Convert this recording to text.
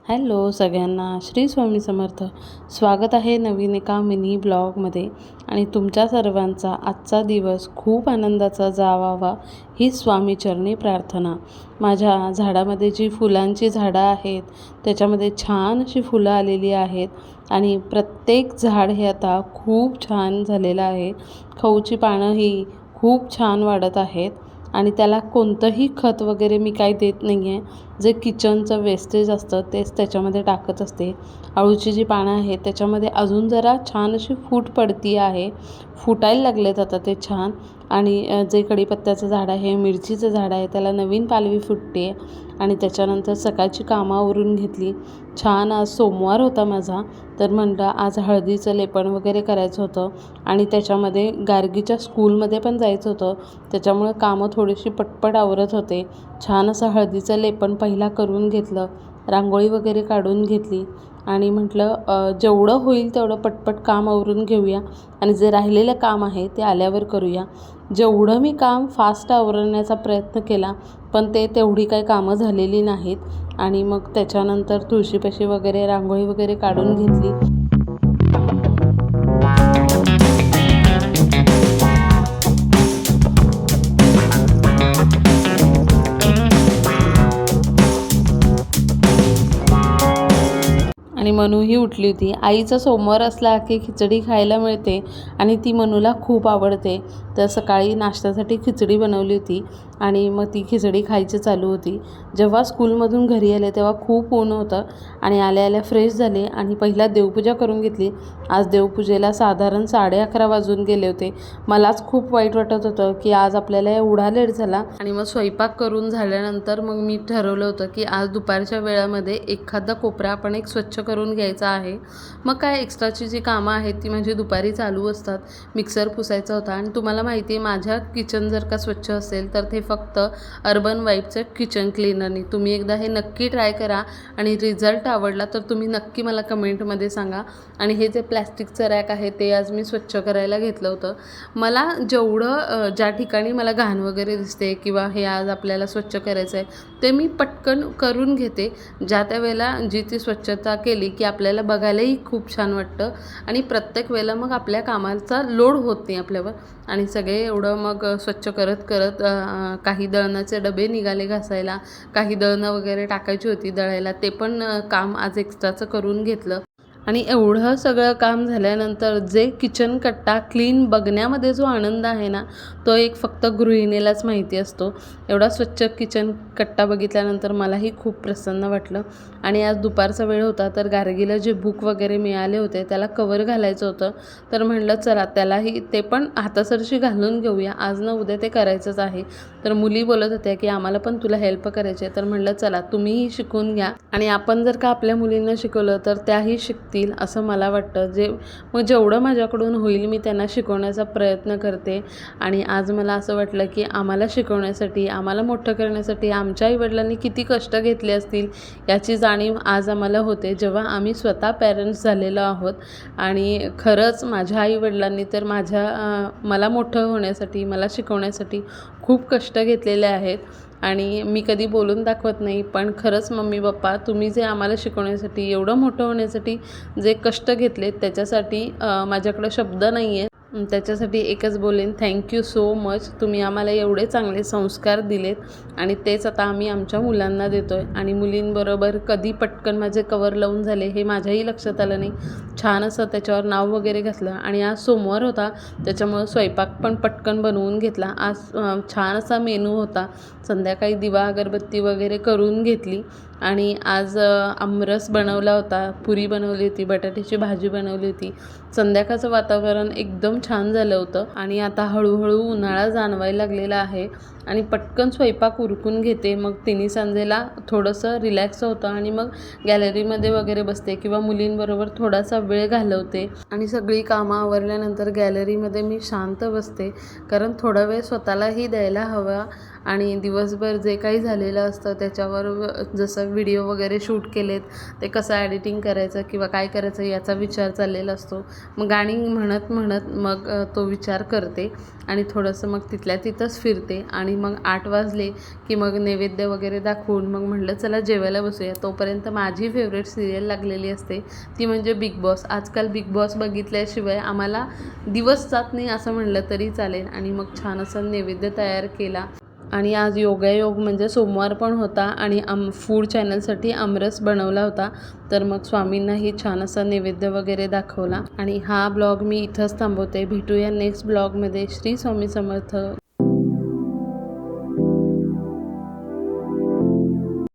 Hello सगळ्यांना, श्री स्वामी समर्थ. स्वागत आहे नवीन एका मिनी ब्लॉगमध्ये. आणि तुमच्या सर्वांचा आजचा दिवस खूप आनंदाचा जावावा ही स्वामीचरणी प्रार्थना. माझ्या झाडामध्ये जी फुलांची झाडं आहेत त्याच्यामध्ये छान अशी फुलं आलेली आहेत आणि प्रत्येक झाड हे आता खूप छान झालेलं आहे. खऊची पानं ही खूप छान वाढत आहेत आणि त्याला कोणतंही खत वगैरे मी काही देत नाही आहे. जे किचनचं वेस्टेज असतं तेच त्याच्यामध्ये टाकत असते. अळूची जी पानं आहेत त्याच्यामध्ये अजून जरा छान अशी फूट पडती आहे, फुटायला लागलेत आता ते छान. आणि जे कढीपत्त्याचं झाड आहे, मिरचीचं झाड आहे, त्याला नवीन पालवी फुटते. आणि त्याच्यानंतर सकाळची कामावरून घेतली. छान आज सोमवार होता माझा, तर म्हणलं आज हळदीचं लेपन वगैरे करायचं होतं आणि त्याच्यामध्ये गार्गीच्या स्कूलमध्ये पण जायचं होतं. त्याच्यामुळे कामं थोडीशी पटपट आवरत होते. छान असं हळदीचं लेपन पहिला करून घेतलं, रांगोळी वगैरे काढून घेतली आणि म्हटलं जेवढं होईल तेवढं पटपट काम आवरून घेऊया आणि जे राहिलेलं काम आहे ते आल्यावर करूया. जेवढं मी काम फास्ट आवरण्याचा प्रयत्न केला पण तेवढी काही कामं झालेली नाहीत. आणि मग त्याच्यानंतर तुळशीपाशी वगैरे रांगोळी वगैरे काढून घेतली. आणि मनूही उठली होती. आईचा सोमवार असला की खिचडी खायला मिळते आणि ती मनूला खूप आवडते. तर सकाळी नाश्त्यासाठी खिचडी बनवली होती आणि मग ती खिचडी खायची चालू होती. जेव्हा स्कूलमधून घरी आले तेव्हा खूप ऊन होतं आणि आल्या आल्या फ्रेश झाले आणि पहिला देवपूजा करून घेतली. आज देवपूजेला साधारण 11:30 वाजून गेले होते. मलाच खूप वाईट वाटत होतं की आज आपल्याला एवढा लेट झाला. आणि मग स्वयंपाक करून झाल्यानंतर मग मी ठरवलं होतं की आज दुपारच्या वेळामध्ये एखादा कोपरा आपण एक स्वच्छ करून घ्यायचा आहे. मग काय एक्स्ट्राची जी कामं आहेत ती माझी दुपारी चालू असतात. मिक्सर पुसायचा होता आणि तुम्हाला माहिती आहे माझ्या किचन जर का स्वच्छ असेल तर ते फक्त अर्बन वाईबचं किचन क्लीनरनी. तुम्ही एकदा हे नक्की ट्राय करा आणि रिझल्ट आवडला तर तुम्ही नक्की मला कमेंटमध्ये सांगा. आणि हे जे प्लॅस्टिकचं रॅक आहे ते आज मी स्वच्छ करायला घेतलं होतं. मला जेवढं ज्या ठिकाणी मला घाण वगैरे दिसते किंवा हे आज आपल्याला स्वच्छ करायचं आहे ते मी पटकन करून घेते. ज्या त्या वेळेला जी ती स्वच्छता केली की आपल्याला बघायलाही खूप छान वाटतं आणि प्रत्येक वेळेला मग आपल्या कामाचा लोड होत नाही आपल्यावर. आणि सगळे एवढं मग स्वच्छ करत करत काही दळणाचे डबे निघाले घासायला, काही दळणं वगैरे टाकायची होती दळायला, ते पण काम आज एक्स्ट्राचं करून घेतलं. आणि एवढं सगळं काम झाल्यानंतर जे किचन कट्टा क्लीन बघण्यामध्ये जो आनंद आहे ना तो एक फक्त गृहिणीलाच माहिती असतो. एवढा स्वच्छ किचन कट्टा बघितल्यानंतर मलाही खूप प्रसन्न वाटलं. आणि आज दुपारचा वेळ होता तर गार्गीला जे बुक वगैरे मिळाले होते त्याला कवर घालायचं होतं. तर म्हणलं चला त्यालाही ते पण हातासरशी घालून घेऊया, आज ना उद्या ते करायचंच आहे. तर मुली बोलत होत्या की आम्हाला पण तुला हेल्प करायची आहे. तर म्हणलं चला तुम्हीही शिकून घ्या आणि आपण जर का आपल्या मुलींना शिकवलं तर त्याही शिकतील असं मला वाटतं. मग जेवढं माझ्याकडून होईल मी त्यांना शिकवण्याचा प्रयत्न करते. आणि आज मला असं वाटलं की आम्हाला शिकवण्यासाठी, आम्हाला मोठं करण्यासाठी आमच्या आईवडिलांनी किती कष्ट घेतले असतील याची जाणीव आज आम्हाला होते जेव्हा आम्ही स्वतः पॅरेंट्स झालेलो आहोत. आणि खरंच माझ्या आईवडिलांनी तर मला मोठं होण्यासाठी, मला शिकवण्यासाठी खूप कष्ट घेतलेले आहेत. आणि मी कधी बोलून दाखवत नाही पण खरंच मम्मी पप्पा तुम्ही जे आम्हाला शिकवण्यासाठी, एवढं मोठं होण्यासाठी जे कष्ट घेतलेत त्याच्यासाठी माझ्याकडे शब्द नाही आहेत. त्याच्यासाठी एकच बोलेन, थँक्यू सो मच. तुम्ही आम्हाला एवढे चांगले संस्कार दिलेत आणि तेच आता आम्ही आमच्या मुलांना देतो आहे. आणि मुलींबरोबर कधी पटकन माझे कवर लावून झाले हे माझ्याही लक्षात आलं नाही. छान असं त्याच्यावर नाव वगैरे घातलं. आणि आज सोमवार होता त्याच्यामुळं स्वयंपाक पण पटकन बनवून घेतला. आज छान असा मेनू होता. संध्याकाळी दिवा अगरबत्ती वगैरे करून घेतली. आणि आज आमरस बनवला होता, पुरी बनवली होती, बटाट्याची भाजी बनवली होती. संध्याकाळचं वातावरण एकदम छान झालं होतं. आणि आता हळूहळू उन्हाळा जाणवायला लागलेला आहे. आणि पटकन स्वयंपाक उरकून घेते. मग तिन्ही सांजेला थोडंसं रिलॅक्स होतं आणि मग गॅलरीमध्ये वगैरे बसते किंवा मुलींबरोबर थोडासा वेळ घालवते आणि सगळी कामं आवरल्यानंतर गॅलरीमध्ये मी शांत बसते, कारण थोडा वेळ स्वतःलाही द्यायला हवा. आणि दिवसभर जे काही झालेलं असतं त्याच्यावर जसं व्हिडिओ वगैरे शूट केलेत ते कसं एडिटिंग करायचं किंवा काय करायचं याचा विचार चाललेला असतो. मग गाणी म्हणत म्हणत मग तो विचार करते आणि थोडंसं मग तिथल्या तिथंच फिरते. आणि मग 8 वाजले की मग नैवेद्य वगैरे दाखवून मग म्हटलं चला जेवायला बसूया. तोपर्यंत माझी फेवरेट सिरियल लागलेली असते, ती म्हणजे बिग बॉस. आजकाल बिग बॉस बघितल्याशिवाय आम्हाला दिवस जात नाही असं म्हणलं तरी चालेल. आणि मग छान असा नैवेद्य तयार केला. आणि आज योगायोग म्हणजे सोमवार पण होता आणि फूड चॅनलसाठी आमरस बनवला होता. तर मग स्वामींनाही छान असा नैवेद्य वगैरे दाखवला. आणि हा ब्लॉग मी इथंच थांबवते. भेटूया नेक्स्ट ब्लॉगमध्ये. श्री स्वामी समर्थ.